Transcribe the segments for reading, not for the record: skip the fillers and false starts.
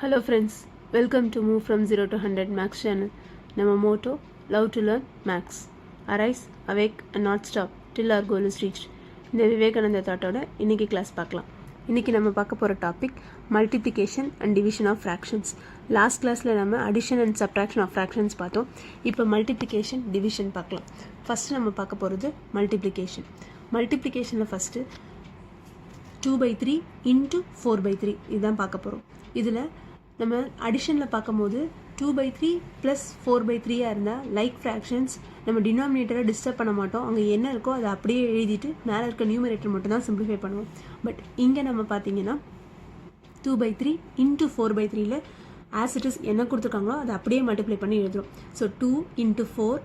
Hello friends, welcome to Move from 0 to 100 Max channel. Nama motto, love to learn Max. Arise, awake and not stop till our goal is reached. இந்த விவேகானந்த தாட்டோட இன்னைக்கு class பார்க்கலாம். இன்னைக்கு நம்ம பார்க்க போகிற topic multiplication and division of fractions. Last கிளாஸில் நம்ம addition and subtraction of fractions பார்த்தோம். இப்போ மல்டிப்ளிகேஷன் டிவிஷன் பார்க்கலாம். ஃபஸ்ட்டு நம்ம பார்க்க போகிறது மல்டிப்ளிகேஷன். மல்டிப்ளிகேஷனில் ஃபஸ்ட்டு 2/3 into 4/3 இதுதான் பார்க்க போகிறோம். இதில் நம்ம அடிஷனில் பார்க்கும்போது 2/3 + 4/3 இருந்தால் லைக் ஃப்ராக்ஷன்ஸ் நம்ம டினாமினேட்டரை டிஸ்டர்ப் பண்ண மாட்டோம். அங்கே என்ன இருக்கோ அதை அப்படியே எழுதிட்டு மேலே இருக்க நியூமரேட்டர் மட்டும் தான் சிம்பிளிஃபை பண்ணுவோம். பட் இங்கே நம்ம பார்த்தீங்கன்னா 2/3 into 4/3 ஆஸ் இட் இஸ் என்ன கொடுத்துருக்காங்களோ அதை அப்படியே மல்டிப்ளை பண்ணி எழுதுகிறோம். ஸோ 2 into 4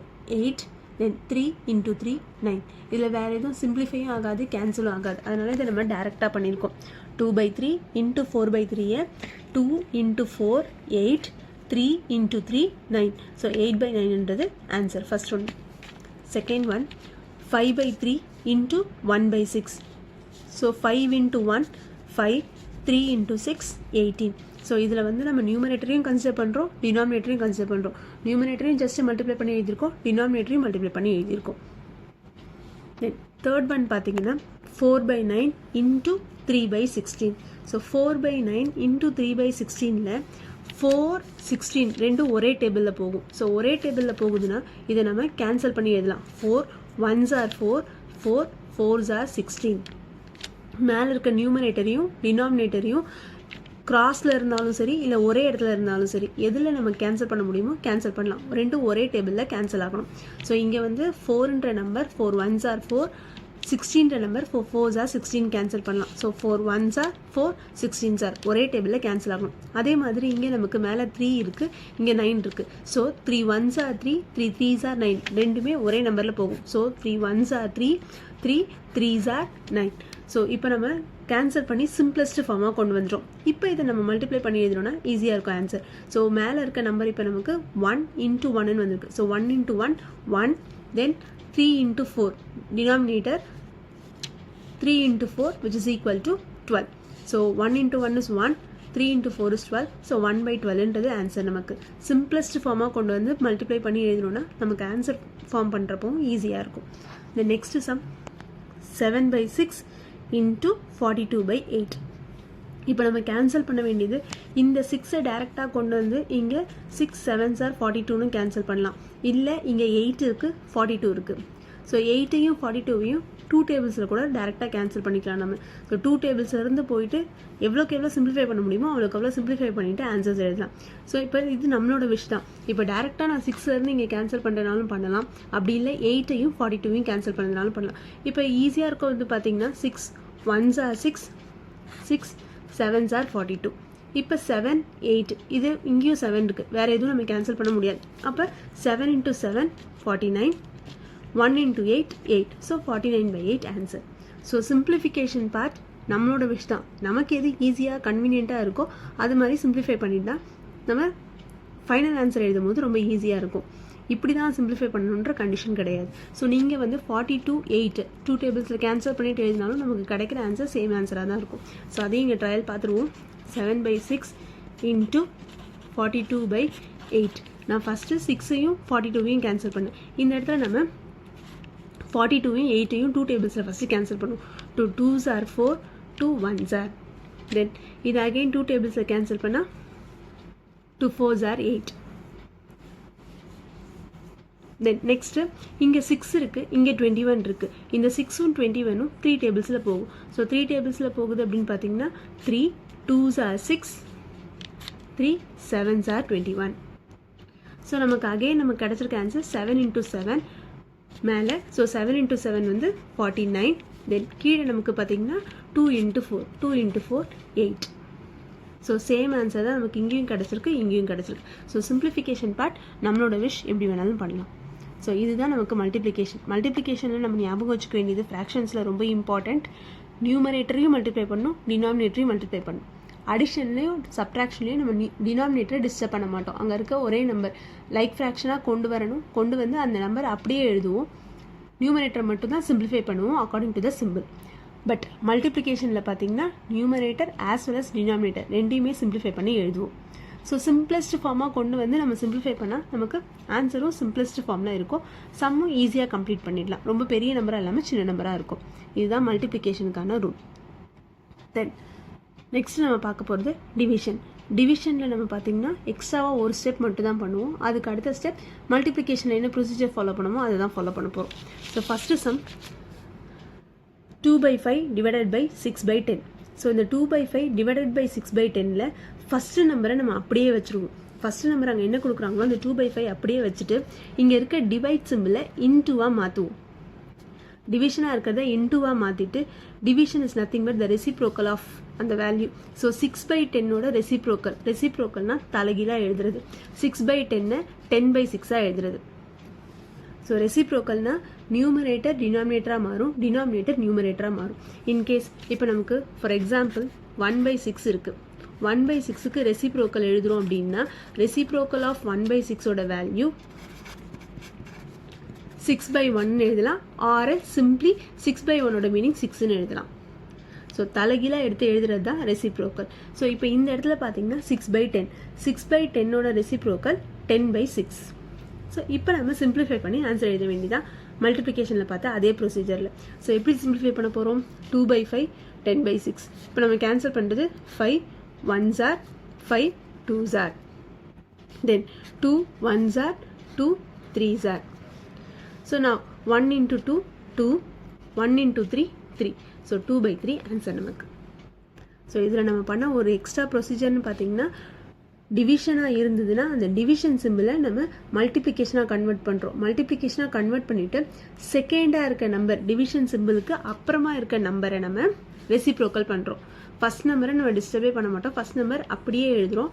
8 தென் 3 into 3 9. இதில் வேறு எதுவும் சிம்பிளிஃபையும் ஆகாது, கேன்சலும் ஆகாது. அதனால இதை நம்ம டேரெக்டாக பண்ணியிருக்கோம். 2/3 into 4/3 2 into 4 8 3 into 3 9. ஸோ 8/9ன்றது answer first one. Second one 5/3 into 1/6. So 5 into 1 5 3 into 6 18. So இதில் வந்து நம்ம நியூமரேட்டரையும் கன்சிடர் பண்ணுறோம், டினாமினேட்டரையும் கன்சிடர் பண்ணுறோம். நியூமரேட்டரையும் ஜஸ்ட் மல்டிப்ளை பண்ணி எழுதியிருக்கோம், டினாமினேட்டரையும் மல்டிப்ளை பண்ணி எழுதியிருக்கோம். தென் தேர்ட் ஒன் பார்த்தீங்கன்னா 4/9 into 3/16. ஸோ 4/9 into 3/16 4 16 ரெண்டும் ஒரே டேபிளில் போகும். ஸோ ஒரே டேபிளில் போகுதுன்னா இதை நம்ம கேன்சல் பண்ணி எழுதலாம். 4 1s are 4 4 4s are 16. மேலே இருக்க நியூமரேட்டரையும் டினாமினேட்டரையும் கிராஸில் இருந்தாலும் சரி இல்லை ஒரே இடத்துல இருந்தாலும் சரி எதில் நம்ம கேன்சல் பண்ண முடியுமோ கேன்சல் பண்ணலாம். ரெண்டும் ஒரே டேபிளில் கேன்சல் ஆகணும். ஸோ இங்கே வந்து 4ன்ற நம்பர் 4 1s are 4 16ன்ற நம்பர் 4 4s are 16 கேன்சல் பண்ணலாம். So 4 1s are 4 16s are ஒரே டேபிளில் கேன்சல் ஆகணும். அதே மாதிரி இங்கே நமக்கு மேலே 3 இருக்குது, இங்கே 9 இருக்குது. So 3 1s are 3 3 3s are 9 ரெண்டுமே ஒரே நம்பரில் போகும். So 3 1s are 3 3 3s are 9. So இப்போ நம்ம கேன்சல் பண்ணி சிம்பிளஸ்ட் ஃபார்மாக கொண்டு வந்துடும். இப்போ இதை நம்ம மல்டிப்ளை பண்ணி எழுதணும்னா ஈஸியாக இருக்கும் ஆன்சர். ஸோ மேலே இருக்க நம்பர் இப்போ நமக்கு 1 into 1ன்னு வந்திருக்கு. So 1 into 1 1 then 3 into 4 denominator 3 into 4 which is equal to 12. So 1 into 1 is 1 3 into 4 is 12. So 1/12ன்றது ஆன்சர். நமக்கு சிம்பிளஸ்ட் ஃபார்மாக கொண்டு வந்து மல்டிப்ளை பண்ணி எழுதணும்னா நமக்கு ஆன்சர் ஃபார்ம் பண்ணுறப்போ ஈஸியாக இருக்கும். இந்த நெக்ஸ்ட் சம் 7/6 into 42/8. இப்போ நம்ம கேன்சல் பண்ண வேண்டியது இந்த 6ஐ டேரெக்டாக கொண்டு வந்து இங்கே 6 7s are 42ன்னு கேன்சல் பண்ணலாம். இல்லை இங்கே 8 இருக்குது 42 இருக்குது. ஸோ 8ஐயும் 42வையும் 2 டேபிள்ஸில் கூட டேரெக்டாக கேன்சல் பண்ணிக்கலாம் நம்ம. ஸோ 2 டேபிள்ஸ்லேருந்து போயிட்டு எவ்வளோக்கு எவ்வளோ சிம்பிளிஃபை பண்ண முடியுமோ அவ்வளோக்கு எவ்வளோ சிம்பிளிஃபை பண்ணிவிட்டு ஆன்சர்ஸ் எழுதலாம். ஸோ இப்போ இது நம்மளோட விஷ் தான். இப்போ டேரெக்டாக நான் 6லேருந்து இங்கே கேன்சல் பண்ணுறதுனாலும் பண்ணலாம், அப்படி இல்லை 8ஐயும் 42வையும் கேன்சல் பண்ணுறதுனாலும் பண்ணலாம். இப்போ ஈஸியாக இருக்கும் வந்து பார்த்தீங்கன்னா 6 1s are 6 6 7s are 42. இப்போ 7 8 இது இங்கேயும் 7 இருக்குது, வேறு எதுவும் நம்ம கேன்சல் பண்ண முடியாது. அப்போ 7 into 7 49 1 into 8 8. So 49/8 answer. So simplification part நம்மளோட விஷ் தான். நமக்கு எது ஈஸியாக கன்வீனியண்ட்டாக இருக்கோ அது மாதிரி சிம்பிளிஃபை பண்ணிட்டா நம்ம ஃபைனல் ஆன்சர் எழுதும் போது ரொம்ப ஈஸியாக இருக்கும். இப்படி தான் சிம்பிளிஃபை பண்ணணுன்ற கண்டிஷன் கிடையாது. ஸோ நீங்கள் வந்து 42 8 2 டேபிள்ஸில் கேன்சல் பண்ணிட்டு எழுதினாலும் நமக்கு கிடைக்கிற ஆன்சர் சேம் ஆன்சராக தான் இருக்கும். ஸோ அதையும் இங்கே ட்ரையல் பார்த்துருவோம். 7/6 into 42/8. நான் ஃபஸ்ட்டு 6ஐயும் 42வையும் கேன்சல் பண்ணேன். இந்த இடத்துல நம்ம 42வையும் 8ஐயும் 2 டேபிள்ஸில் ஃபஸ்ட்டு கேன்சல் பண்ணுவோம். 2 2s are 4 2 1s are. தென் இது அகெயின் 2 டேபிள்ஸில் கேன்சல் பண்ணால் 2 4s are 8. தென் நெக்ஸ்ட்டு இங்கே 6 இருக்குது, இங்கே 21 இருக்குது. இந்த 6ம் 21ம் 3 டேபிள்ஸில் போகும். ஸோ 3 டேபிள்ஸில் போகுது அப்படின்னு பார்த்தீங்கன்னா 3 2s are 6 3 7s are 21. So நமக்கு அகெயின் நமக்கு கிடச்சிருக்க ஆன்சர் 7 into 7 மேலே. ஸோ 7 into 7 வந்து 49. தென் கீழே நமக்கு பார்த்தீங்கன்னா 2 into 4 2 into 4 8. So same answer தான் நமக்கு இங்கேயும் கிடச்சிருக்கு, இங்கேயும் கிடச்சிருக்கு. ஸோ சிம்பிளிஃபிகேஷன் பார்ட் நம்மளோட விஷ் எப்படி வேணாலும் பண்ணலாம். ஸோ இதுதான் நமக்கு மல்டிப்ளிகேஷன். மல்டிப்ளிகேஷனில் நம்ம ஞாபகம் வச்சுக்க வேண்டியது ஃப்ராக்ஷன்ஸில் ரொம்ப இம்பார்ட்டண்ட். நியூமரேட்டரையும் மல்டிப்ளை பண்ணணும், டினாமினேட்டரையும் மல்டிப்ளை பண்ணணும். அடிஷன்லேயும் சப்ட்ராக்ஷன்லேயும் நம்ம டினாமினேட்டரை டிஸ்டர்ப் பண்ண மாட்டோம். அங்கே இருக்க ஒரே நம்பர் லைக் ஃப்ராக்ஷனாக கொண்டு வரணும், கொண்டு வந்து அந்த நம்பர் அப்படியே எழுதுவோம். நியூமரேட்டரை மட்டும் தான் சிம்பிளிஃபை பண்ணுவோம் according to the simple. But மல்டிப்ளிகேஷனில் பார்த்தீங்கன்னா numerator as well as denominator ரெண்டையுமே சிம்பிளிஃபை பண்ணி எழுதுவோம். ஸோ சிம்பிளஸ்ட் ஃபார்மாக கொண்டு வந்து நம்ம சிம்பிளிஃபை பண்ணால் நமக்கு ஆன்சரும் சிம்பிளஸ்ட் ஃபார்மில் இருக்கும். சம்மும் ஈஸியாக கம்ப்ளீட் பண்ணிடலாம். ரொம்ப பெரிய நம்பராக இல்லாமல் சின்ன நம்பராக இருக்கும். இதுதான் மல்டிப்ளிகேஷனுக்கான ரூல். தென் நெக்ஸ்ட் நம்ம பார்க்க போகிறது டிவிஷன். டிவிஷனில் நம்ம பார்த்தீங்கன்னா எக்ஸ்ட்ராவாக ஒரு ஸ்டெப் மட்டும் தான் பண்ணுவோம். அதுக்கு அடுத்த ஸ்டெப் மல்டிப்ளிகேஷனில் என்ன ப்ரொசீஜர் ஃபாலோ பண்ணுமோ அதை தான் ஃபாலோ பண்ண போகிறோம். So first sum 2/5 divided by 6/10. So இந்த 2/5 டிவைடட் பை 6/10ல் ஃபஸ்ட்டு நம்பரை நம்ம அப்படியே வச்சுருவோம். ஃபஸ்ட்டு நம்பர் அங்கே என்ன கொடுக்குறாங்களோ அந்த 2/5 அப்படியே வச்சுட்டு இங்கே இருக்க டிவைட் சிம்பிளை இன்டூவாக மாற்றுவோம். டிவிஷனாக இருக்கிறத இன்டூவாக மாற்றிட்டு division is nothing but the reciprocal of அந்த வேல்யூ. ஸோ 6/10ஓட ரெசிப்ரோக்கல்னா தலைகீழாக எழுதுறது. 6/10 10/6 எழுதுறது. ஸோ ரெசிப்ரோக்கல்னா நியூமரேட்டர் டினாமினேட்டராக மாறும், டினாமினேட்டர் நியூமரேட்டராக மாறும். இன்கேஸ் இப்போ நமக்கு ஃபார் எக்ஸாம்பிள் 1/6 இருக்குது. 1/6க்கு ரெசிப்ரோக்கல் எழுதுகிறோம் அப்படின்னா ரெசிப்ரோக்கல் ஆஃப் 1/6ஓட வேல்யூ 6/1 எழுதலாம். ஆர் சிம்பிளி 6/1ஓட மீனிங் 6ன்னு எழுதலாம். ஸோ தலைகீழாக எடுத்து எழுதுறது தான் ரெசிப்ரோக்கல். ஸோ இப்போ இந்த இடத்துல பார்த்தீங்கன்னா 6/10. 6/10ஓட ரெசிப்ரோக்கல் 10/6. ஸோ இப்போ நம்ம சிம்பிளிஃபை பண்ணி ஆன்சர் எழுத வேண்டியதான். மல்டிப்ளிகேஷனில் பார்த்தா அதே ப்ரொசீஜரில். ஸோ எப்படி சிம்பிளிஃபை பண்ண போகிறோம்? 2/5 10/6. இப்போ நம்ம கேன்சல் பண்ணுறது 5 1s are 5 2s are. Then 2 1s are 2 3s are. So now 1 into 2 2, 1 into 3 3. So 2/3 answer நமக்கு. ஸோ இதில் நம்ம பண்ண ஒரு எக்ஸ்ட்ரா ப்ரொசீஜர்னு பார்த்தீங்கன்னா டிவிஷனாக இருந்ததுன்னா அந்த டிவிஷன் சிம்பிளை நம்ம மல்டிப்ளிகேஷனாக கன்வெர்ட் பண்ணுறோம். மல்டிப்ளிகேஷனாக கன்வெர்ட் பண்ணிவிட்டு செகண்டாக இருக்க நம்பர் டிவிஷன் சிம்பிளுக்கு அப்புறமா இருக்க நம்பரை நம்ம ரெசிப்ரோக்கல் பண்ணுறோம். ஃபஸ்ட் நம்பரை நம்ம டிஸ்டர்பே பண்ண மாட்டோம். ஃபஸ்ட் நம்பர் அப்படியே எழுதுகிறோம்.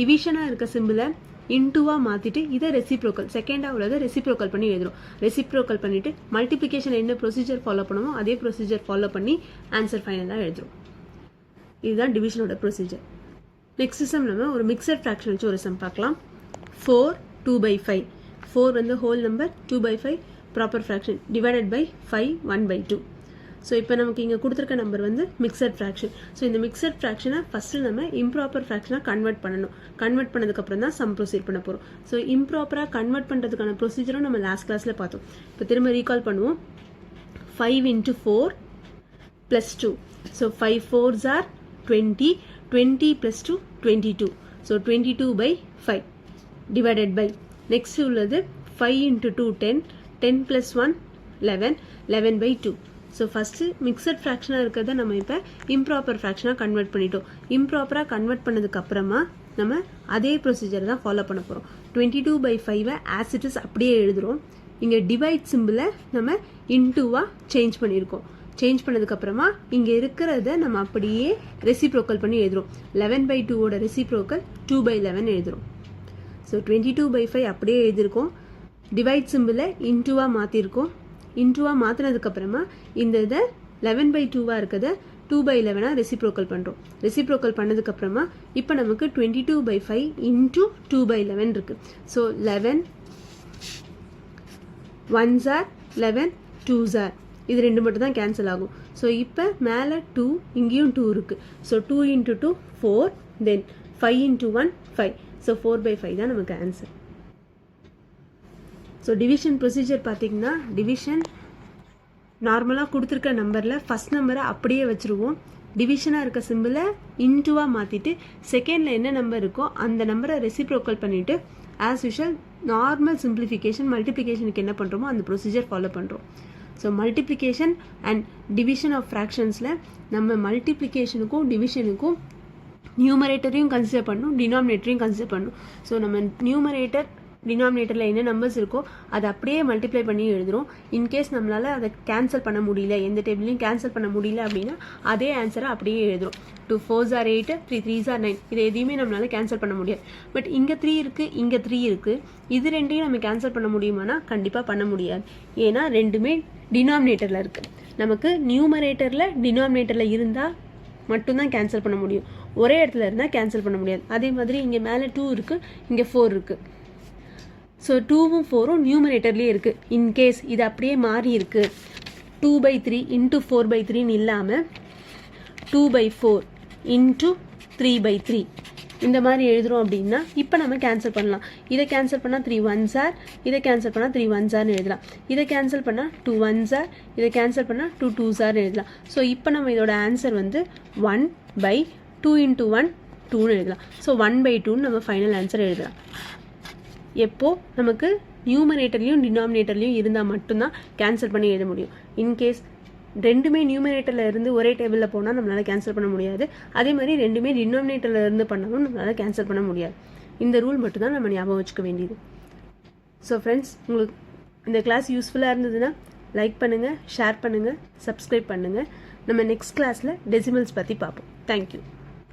டிவிஷனாக இருக்க சிம்பிளை இன்டூவாக மாற்றிட்டு இதை ரெசிப்ரோக்கல் செகண்டாக உள்ளதை ரெசிப்ரோக்கல் பண்ணி எழுதுகிறோம். ரெசிப்ரோக்கல் பண்ணிவிட்டு மல்டிப்ளிகேஷன் என்ன ப்ரொசீஜர் ஃபாலோ பண்ணுமோ அதே ப்ரொசீஜர் ஃபாலோ பண்ணி ஆன்சர் ஃபைனலாக எழுதுகிறோம். இதுதான் டிவிஷனோட ப்ரொசீஜர். நெக்ஸ்ட் சம் நம்ம ஒரு மிக்சட் ஃப்ராக்ஷன் வச்சு ஒரு சம் பார்க்கலாம். 4 2/5. 4 வந்து whole number, 2/5 proper fraction, divided by 5 1/2. So இப்போ நமக்கு இங்கே கொடுத்துருக்க நம்பர் வந்து மிக்சட் ஃப்ராக்ஷன். ஸோ இந்த மிக்சட் ஃப்ராக்ஷனை ஃபஸ்ட்டு நம்ம இம்ப்ராப்பர் ஃப்ராக்ஷனாக கன்வெர்ட் பண்ணணும். கன்வெர்ட் பண்ணதுக்கப்புறம் தான் சம் ப்ரொசீட் பண்ண போகிறோம். ஸோ இம்ப்ராப்பராக கன்வெர்ட் பண்ணுறதுக்கான ப்ரொசீஜரும் நம்ம லாஸ்ட் கிளாஸில் பார்த்தோம். இப்போ திரும்ப ரீகால் பண்ணுவோம். 5 into 4 plus 2. So 5 4s are 20. 20 plus 2 22. So 22/5 divided by next உள்ளது 5 into 2 10. 10 plus 1 11. 11/2. So first mixed ஃப்ராக்ஷனாக இருக்கிறத நம்ம இப்போ இம்ப்ராப்பர் ஃப்ராக்ஷனாக கன்வெர்ட் பண்ணிட்டோம். இம்ப்ராப்பராக கன்வெர்ட் பண்ணதுக்கப்புறமா நம்ம அதே ப்ரொசீஜர் தான் ஃபாலோ பண்ண போகிறோம். 22/5 ஆஸ் இட் இஸ் அப்படியே எழுதுகிறோம். இங்கே டிவைட் சிம்பிளை நம்ம இன்டூவாக சேஞ்ச் பண்ணியிருக்கோம். சேஞ்ச் பண்ணதுக்கப்புறமா இங்கே இருக்கிறத நம்ம அப்படியே ரெசிப்ரோக்கல் பண்ணி எழுதுகிறோம். 11/2ஓட ரெசிப்ரோக்கல் 2/11 எழுதுகிறோம். ஸோ 22/5 அப்படியே எழுதியிருக்கோம். டிவைட் சிம்பிளை இன்டூவாக மாற்றிருக்கோம். இன்டூவாக மாற்றினதுக்கப்புறமா இந்த இதை 11/2வாக இருக்கிறத 2/11 ரெசிப்ரோக்கல் பண்ணுறோம். ரெசிப்ரோக்கல் பண்ணதுக்கப்புறமா இப்போ நமக்கு 22/5 இன்டூ 2/11 இருக்குது. So 11 1s are 11 2s are. இது ரெண்டு மட்டும் தான் கேன்சல் ஆகும். ஸோ இப்போ மேலே 2 இங்கேயும் 2 இருக்குது. So 2 into 2 4. தென் 5 into 1 5. ஸோ 4/5 தான் நமக்கு ஆன்சர். ஸோ டிவிஷன் ப்ரொசீஜர் பார்த்தீங்கன்னா டிவிஷன் நார்மலாக கொடுத்துருக்க நம்பரில் ஃபஸ்ட் நம்பரை அப்படியே வச்சுருவோம். டிவிஷனாக இருக்க சிம்பிளை இன்டூவாக மாற்றிட்டு செகண்டில் என்ன நம்பர் இருக்கோ அந்த நம்பரை ரெசிப்ரோக்கல் பண்ணிவிட்டு ஆஸ் யூஷுவல் நார்மல் சிம்பிளிஃபிகேஷன் மல்டிப்ளிகேஷனுக்கு என்ன பண்ணுறோமோ அந்த ப்ரொசீஜர் ஃபாலோ பண்ணுறோம். So multiplication and division of ஃப்ராக்ஷன்ஸில் நம்ம மல்டிப்ளிகேஷனுக்கும் டிவிஷனுக்கும் நியூமரேட்டரையும் கன்சிடர் பண்ணணும், டினாமினேட்டரையும் கன்சிடர் பண்ணணும். ஸோ நம்ம நியூமரேட்டர் டினாமினேட்டரில் என்ன நம்பர்ஸ் இருக்கோ அதை அப்படியே மல்டிப்ளை பண்ணி எழுதுகிறோம். இன்கேஸ் நம்மளால் அதை கேன்சல் பண்ண முடியல, எந்த டேபிளையும் கேன்சல் பண்ண முடியல அப்படின்னா அதே ஆன்சரை அப்படியே எழுதுகிறோம். 2 4s are 8, 3 3s are 9. இது எதையுமே நம்மளால் கேன்சல் பண்ண முடியாது. பட் இங்கே 3 இருக்குது, இங்கே 3 இருக்குது. இது ரெண்டையும் நம்ம கேன்சல் பண்ண முடியுமானா கண்டிப்பாக பண்ண முடியாது. ஏன்னா ரெண்டுமே டினாமினேட்டரில் இருக்குது. நமக்கு நியூமரேட்டரில் டினாமினேட்டரில் இருந்தால் மட்டும்தான் கேன்சல் பண்ண முடியும். ஒரே இடத்துல இருந்தால் கேன்சல் பண்ண முடியாது. அதே மாதிரி இங்கே மேலே 2 இருக்குது, இங்கே 4 இருக்குது. ஸோ 2வும் 4ம் நியூமரேட்டர்லேயே இருக்குது. இன்கேஸ் இது அப்படியே மாறி இருக்குது, 2/3 இன்ட்டு 4/3 இல்லாமல் 2/4 இன்ட்டு 3/3 இந்த மாதிரி எழுதுகிறோம் அப்படின்னா இப்போ நம்ம கேன்சல் பண்ணலாம். இதை கேன்சல் பண்ணால் 3 1s are, இதை கேன்சல் பண்ணால் 3 1s are எழுதலாம். இதை கேன்சல் பண்ணால் 2 1s are, இதை கேன்சல் பண்ணால் 2 2s are எழுதலாம். ஸோ இப்போ நம்ம இதோட ஆன்சர் வந்து 1/2 இன்ட்டு 1 2ன்னு எழுதலாம். ஸோ 1/2ன்னு நம்ம ஃபைனல் ஆன்சர் எழுதலாம். எப்போ நமக்கு நியூமரேட்டர்லையும் டினாமினேட்டர்லையும் இருந்தால் மட்டும்தான் கேன்சல் பண்ணி எழுத முடியும். இன்கேஸ் ரெண்டுமே நியூமரேட்டரில் இருந்து ஒரே டேபிளில் போனால் நம்மளால் கேன்சல் பண்ண முடியாது. அதே மாதிரி ரெண்டுமே டினாமினேட்டரில் இருந்து பண்ணாலும் நம்மளால் கேன்சல் பண்ண முடியாது. இந்த ரூல் மட்டும்தான் நம்ம ஞாபகம் வச்சுக்க வேண்டியது. ஸோ ஃப்ரெண்ட்ஸ், உங்களுக்கு இந்த கிளாஸ் யூஸ்ஃபுல்லாக இருந்ததுன்னா லைக் பண்ணுங்கள், ஷேர் பண்ணுங்கள், சப்ஸ்கிரைப் பண்ணுங்கள். நம்ம நெக்ஸ்ட் கிளாஸில் டெசிமல்ஸ் பற்றி பார்ப்போம். தேங்க்யூ.